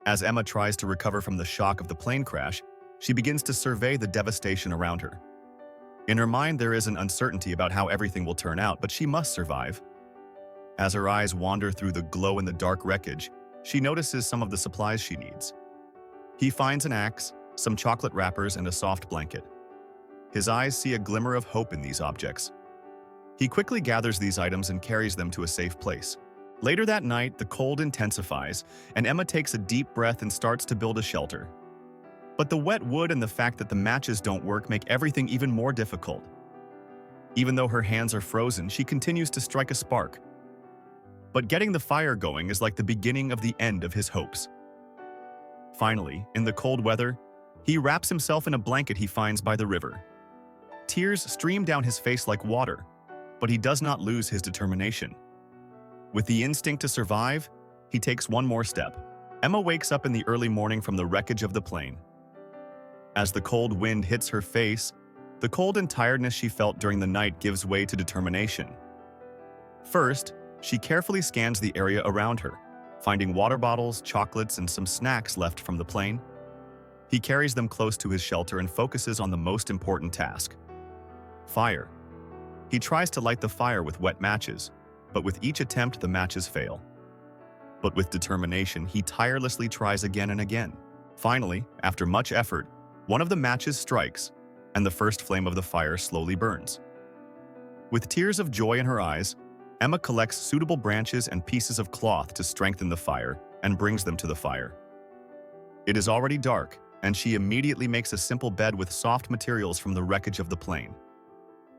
As Emma tries to recover from the shock of the plane crash, she begins to survey the devastation around her. In her mind, there is an uncertainty about how everything will turn out, but she must survive. As her eyes wander through the glow-in-the-dark wreckage, she notices some of the supplies she needs. He finds an axe, some chocolate wrappers, and a soft blanket. His eyes see a glimmer of hope in these objects. He quickly gathers these items and carries them to a safe place. Later that night, the cold intensifies, and Emma takes a deep breath and starts to build a shelter. But the wet wood and the fact that the matches don't work make everything even more difficult. Even though her hands are frozen, she continues to strike a spark. But getting the fire going is like the beginning of the end of his hopes. Finally, in the cold weather, he wraps himself in a blanket he finds by the river. Tears stream down his face like water, but he does not lose his determination. With the instinct to survive, he takes one more step. Emma wakes up in the early morning from the wreckage of the plane. As the cold wind hits her face, the cold and tiredness she felt during the night gives way to determination. First, she carefully scans the area around her, finding water bottles, chocolates, and some snacks left from the plane. He carries them close to his shelter and focuses on the most important task: fire. He tries to light the fire with wet matches, but with each attempt the matches fail. But with determination, he tirelessly tries again and again. Finally, after much effort, one of the matches strikes, and the first flame of the fire slowly burns. With tears of joy in her eyes, Emma collects suitable branches and pieces of cloth to strengthen the fire and brings them to the fire. It is already dark, and she immediately makes a simple bed with soft materials from the wreckage of the plane.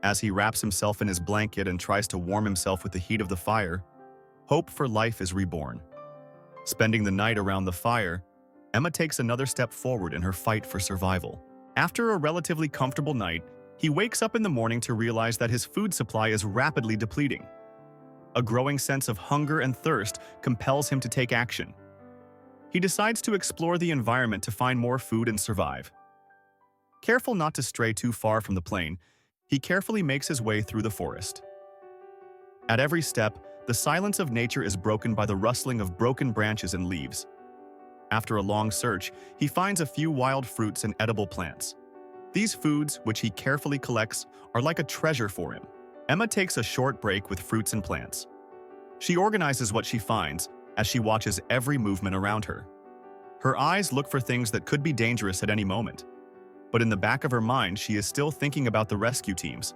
As he wraps himself in his blanket and tries to warm himself with the heat of the fire, hope for life is reborn. Spending the night around the fire, Emma takes another step forward in her fight for survival. After a relatively comfortable night, he wakes up in the morning to realize that his food supply is rapidly depleting. A growing sense of hunger and thirst compels him to take action. He decides to explore the environment to find more food and survive. Careful not to stray too far from the plane, he carefully makes his way through the forest. At every step, the silence of nature is broken by the rustling of broken branches and leaves. After a long search, he finds a few wild fruits and edible plants. These foods, which he carefully collects, are like a treasure for him. Emma takes a short break with fruits and plants. She organizes what she finds as she watches every movement around her. Her eyes look for things that could be dangerous at any moment. But in the back of her mind, she is still thinking about the rescue teams.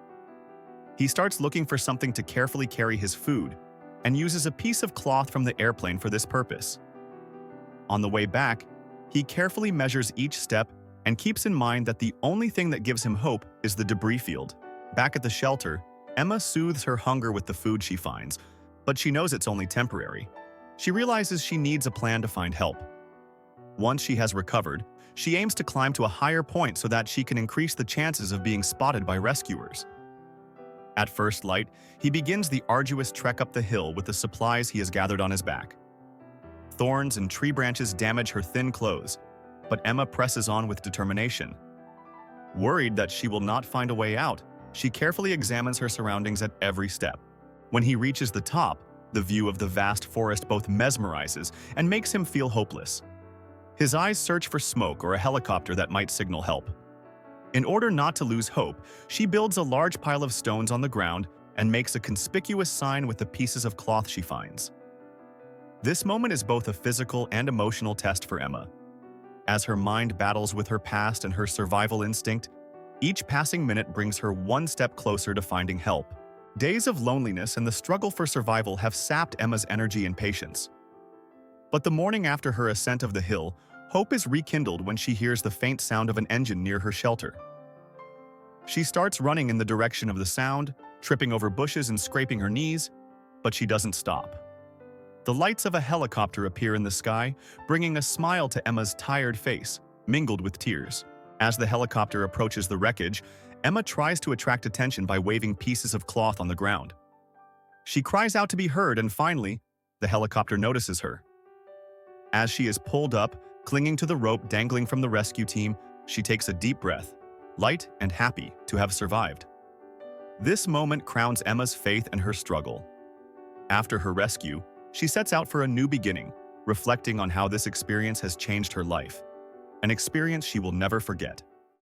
He starts looking for something to carefully carry his food and uses a piece of cloth from the airplane for this purpose. On the way back, he carefully measures each step and keeps in mind that the only thing that gives him hope is the debris field. Back at the shelter, Emma soothes her hunger with the food she finds, but she knows it's only temporary. She realizes she needs a plan to find help. Once she has recovered, she aims to climb to a higher point so that she can increase the chances of being spotted by rescuers. At first light, he begins the arduous trek up the hill with the supplies he has gathered on his back. Thorns and tree branches damage her thin clothes, but Emma presses on with determination. Worried that she will not find a way out, she carefully examines her surroundings at every step. When he reaches the top, the view of the vast forest both mesmerizes and makes him feel hopeless. His eyes search for smoke or a helicopter that might signal help. In order not to lose hope, she builds a large pile of stones on the ground and makes a conspicuous sign with the pieces of cloth she finds. This moment is both a physical and emotional test for Emma. As her mind battles with her past and her survival instinct, each passing minute brings her one step closer to finding help. Days of loneliness and the struggle for survival have sapped Emma's energy and patience. But the morning after her ascent of the hill, hope is rekindled when she hears the faint sound of an engine near her shelter. She starts running in the direction of the sound, tripping over bushes and scraping her knees, but she doesn't stop. The lights of a helicopter appear in the sky, bringing a smile to Emma's tired face, mingled with tears. As the helicopter approaches the wreckage, Emma tries to attract attention by waving pieces of cloth on the ground. She cries out to be heard, and finally, the helicopter notices her. As she is pulled up, clinging to the rope dangling from the rescue team, she takes a deep breath, light and happy to have survived. This moment crowns Emma's faith and her struggle. After her rescue, she sets out for a new beginning, reflecting on how this experience has changed her life, an experience she will never forget.